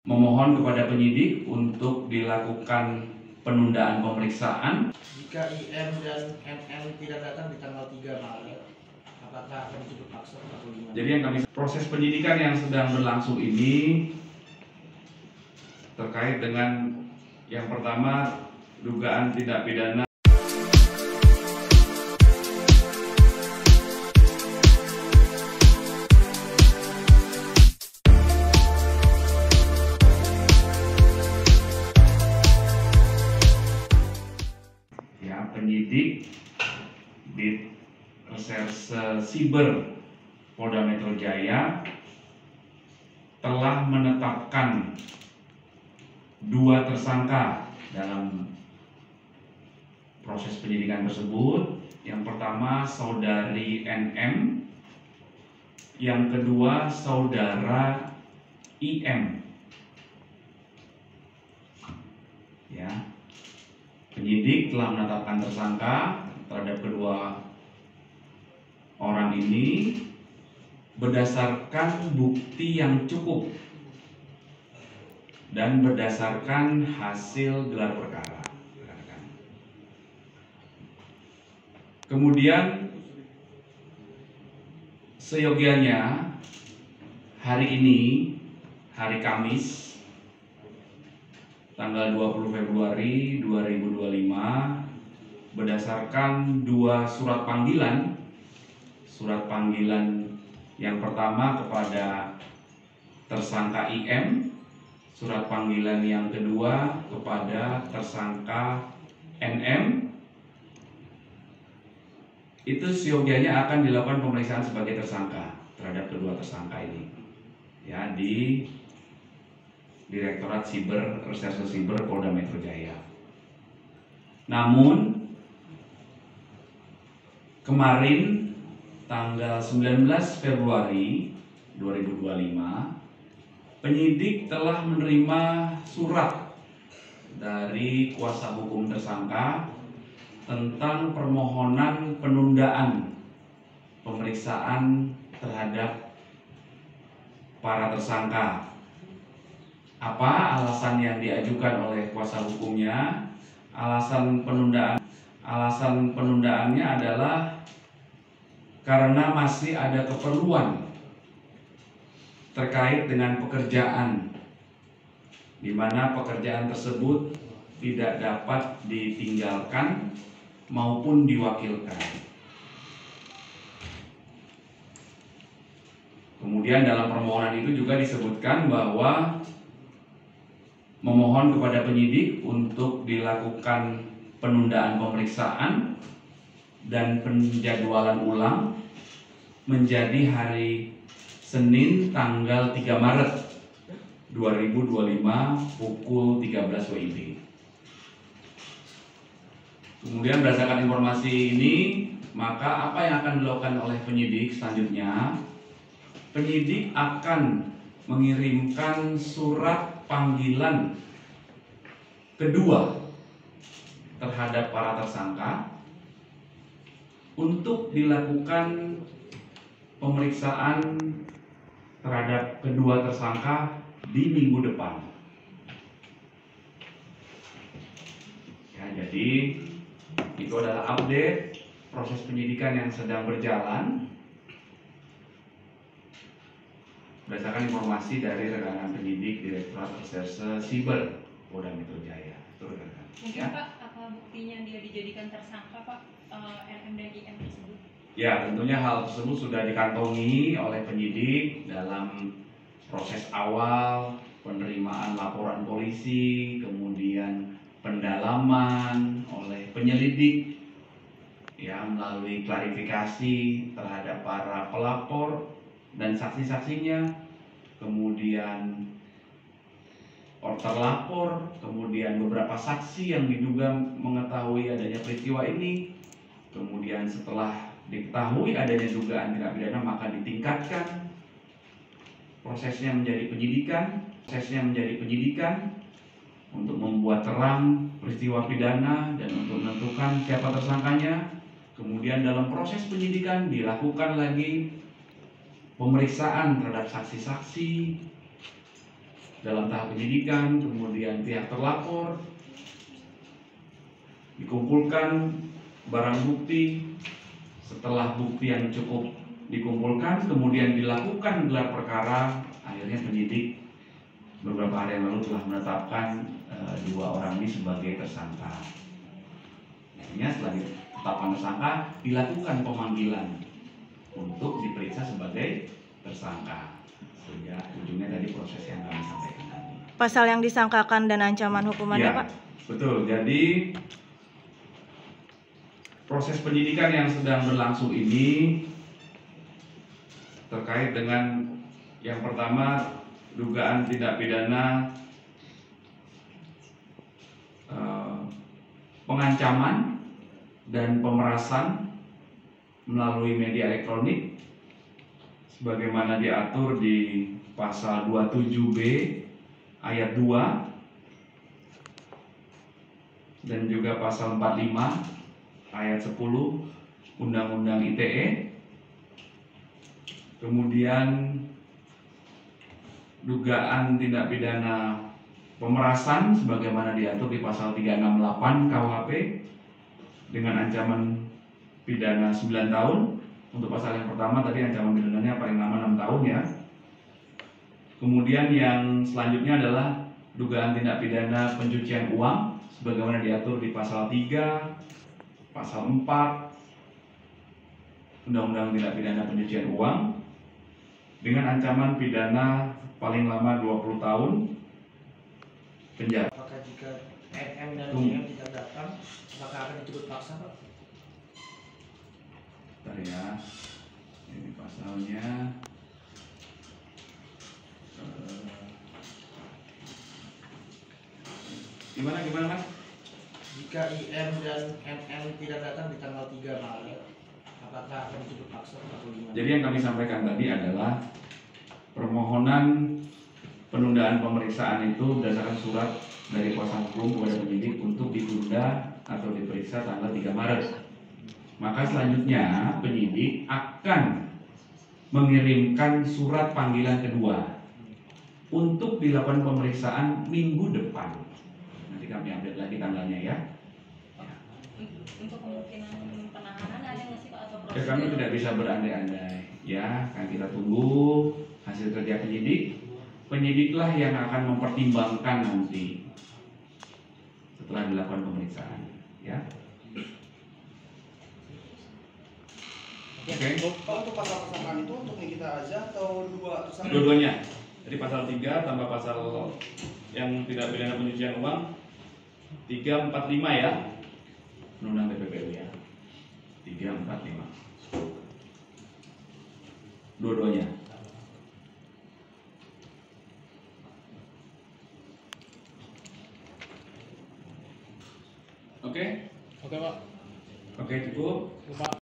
Memohon kepada penyidik untuk dilakukan penundaan pemeriksaan. Jika IM dan NN tidak datang di tanggal 3 Maret, apakah akan dijemput paksa atau gimana? Jadi yang kami proses penyidikan yang sedang berlangsung ini terkait dengan yang pertama dugaan tindak pidana penyidik di Reserse Siber Polda Metro Jaya telah menetapkan 2 tersangka dalam proses penyidikan tersebut. Yang pertama saudari NM, yang kedua saudara IM. Ya. Penyidik telah menetapkan tersangka terhadap kedua orang ini berdasarkan bukti yang cukup dan berdasarkan hasil gelar perkara. Kemudian seyogianya hari ini, hari Kamis, tanggal 20 Februari 2025 berdasarkan 2 surat panggilan. Surat panggilan yang pertama kepada tersangka IM, surat panggilan yang kedua kepada tersangka NM. Itu seyogianya akan dilakukan pemeriksaan sebagai tersangka terhadap kedua tersangka ini. Ya, di Direktorat Siber Reserse Siber Polda Metro Jaya. Namun kemarin tanggal 19 Februari 2025 penyidik telah menerima surat dari kuasa hukum tersangka tentang permohonan penundaan pemeriksaan terhadap para tersangka. Apa alasan yang diajukan oleh kuasa hukumnya? Alasan penundaannya adalah karena masih ada keperluan terkait dengan pekerjaan, di mana pekerjaan tersebut tidak dapat ditinggalkan maupun diwakilkan. Kemudian dalam permohonan itu juga disebutkan bahwa memohon kepada penyidik untuk dilakukan penundaan pemeriksaan dan penjadwalan ulang menjadi hari Senin tanggal 3 Maret 2025 pukul 13 WIB. Kemudian berdasarkan informasi ini, maka apa yang akan dilakukan oleh penyidik selanjutnya? Penyidik akan mengirimkan surat panggilan kedua terhadap para tersangka untuk dilakukan pemeriksaan terhadap kedua tersangka di minggu depan. Ya, jadi itu adalah update proses penyidikan yang sedang berjalan berdasarkan informasi dari rekan penyidik Direktorat Reserse Siber Polda Metro Jaya. Mungkin ya. Pak, apa buktinya dia dijadikan tersangka Pak, NM dan IM tersebut? Ya, tentunya hal tersebut sudah dikantongi oleh penyidik dalam proses awal penerimaan laporan polisi, kemudian pendalaman oleh penyelidik, ya, melalui klarifikasi terhadap para pelapor dan saksi-saksinya, kemudian terlapor, kemudian beberapa saksi yang diduga mengetahui adanya peristiwa ini. Kemudian setelah diketahui adanya dugaan tindak pidana, maka ditingkatkan prosesnya menjadi penyidikan untuk membuat terang peristiwa pidana dan untuk menentukan siapa tersangkanya. Kemudian dalam proses penyidikan dilakukan lagi pemeriksaan terhadap saksi-saksi, dalam tahap penyidikan, kemudian pihak terlapor, dikumpulkan barang bukti. Setelah bukti yang cukup dikumpulkan, kemudian dilakukan gelar perkara, akhirnya penyidik beberapa hari yang lalu telah menetapkan dua orang ini sebagai tersangka. Akhirnya setelah ditetapkan tersangka, dilakukan pemanggilan untuk diperiksa sebagai tersangka. Sehingga ujungnya tadi proses yang kami sampaikan tadi. Pasal yang disangkakan dan ancaman hukumannya, Ya, Pak? betul. Jadi proses penyidikan yang sedang berlangsung ini terkait dengan yang pertama dugaan tindak pidana pengancaman dan pemerasan melalui media elektronik sebagaimana diatur di pasal 27B ayat 2 dan juga pasal 45 ayat 10 Undang-Undang ITE. Kemudian dugaan tindak pidana pemerasan sebagaimana diatur di pasal 368 KUHP dengan ancaman pidana 9 tahun. Untuk pasal yang pertama tadi ancaman pidananya paling lama 6 tahun ya. Kemudian yang selanjutnya adalah dugaan tindak pidana pencucian uang sebagaimana diatur di pasal 3, pasal 4 Undang-Undang Tindak Pidana Pencucian Uang dengan ancaman pidana paling lama 20 tahun penjara. Apakah jika NM dan GM tidak datang, apakah akan dijemput paksa, Pak? Bentar ya, ini pasalnya. Gimana Mas? Jika IM dan NM tidak datang di tanggal 3 Maret, apakah akan dijemput paksa atau gimana? Jadi yang kami sampaikan tadi adalah permohonan penundaan pemeriksaan itu berdasarkan surat dari kuasa hukum kepada penyidik untuk ditunda atau diperiksa tanggal 3 Maret. Maka selanjutnya penyidik akan mengirimkan surat panggilan kedua untuk dilakukan pemeriksaan minggu depan. Nanti kami update lagi tanggalnya ya. Untuk kemungkinan penahanan ada nggak sih Pak atau Ya, kami prosedur? tidak bisa berandai-andai. Ya, kan kita tunggu hasil kerja penyidik. Penyidiklah yang akan mempertimbangkan nanti setelah dilakukan pemeriksaan. Ya. Oke. Pak, untuk pasal persangkaan itu untuk Nikita aja atau dua tersangka? Dua-duanya. Jadi pasal 3 tambah pasal yang tidak pidana pencucian uang 345 ya. Undang-Undang TPPU ya. 345. Dua-duanya. Oke? Oke, Pak. Oke, cukup.